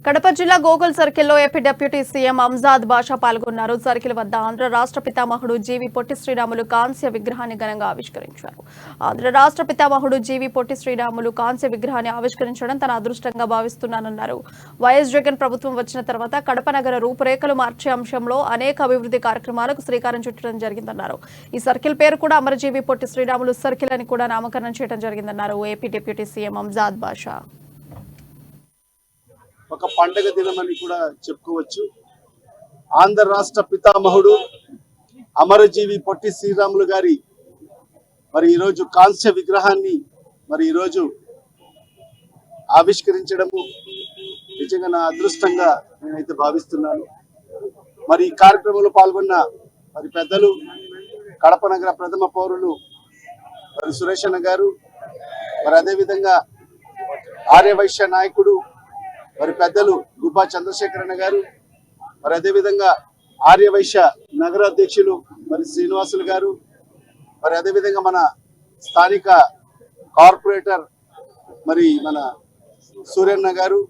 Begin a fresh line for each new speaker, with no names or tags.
కడప జిల్లా గోకుల్ సర్కిల్లో AP deputy CM Amjad బాషా పాల్గొన్నారు. సర్కిల్ వద్ద ఆంధ్ర రాష్ట్ర పితామహుడు జీవి పొట్టి శ్రీరాములు కాంస్య విగ్రహాన్ని ఘనంగా ఆవిష్కరించారు. ఆంధ్ర రాష్ట్ర పితామహుడు జీవి పొట్టి శ్రీరాములు కాంస్య విగ్రహాన్ని ఆవిష్కరించడం తన అదృష్టంగా భావిస్తున్నానన్నారు. వైఎస్ జగన్ ప్రభుత్వం వచ్చిన తర్వాత కడప నగర రూపురేఖలు మార్చే అంశంలో అనేక అభివృద్ధి కార్యక్రమాలకు శ్రీకారం చుట్టడం జరిగిందన్నారు. ఈ సర్కిల్ పేరు కూడా అమరజీవి పొట్టి శ్రీరాములు సర్కిల్ అని కూడా నామకరణం చేయడం జరిగిందన్నారు ఏపీ డిప్యూటీ సీఎం అంజాద్ బాషా.
ఒక పండగ దినమని కూడా చెప్పుకోవచ్చు. ఆంధ్ర రాష్ట్ర పితామహుడు అమరజీవి పొట్టి శ్రీరాములు గారి ఈరోజు కాంస్య విగ్రహాన్ని ఈరోజు ఆవిష్కరించడము నిజంగా నా అదృష్టంగా నేనైతే భావిస్తున్నాను. ఈ కార్యక్రమంలో పాల్గొన్న పెద్దలు కడప నగర ప్రథమ పౌరులు సురేష్ అన్న గారు, అదేవిధంగా ఆర్యవైశ్య నాయకుడు పెద్దలు గుబ్బా చంద్రశేఖరన్న గారు, అదేవిధంగా ఆర్యవైశ్య నగర అధ్యక్షులు శ్రీనివాసులు గారు, అదేవిధంగా మన స్థానిక కార్పొరేటర్ మన సూర్యన్న గారు,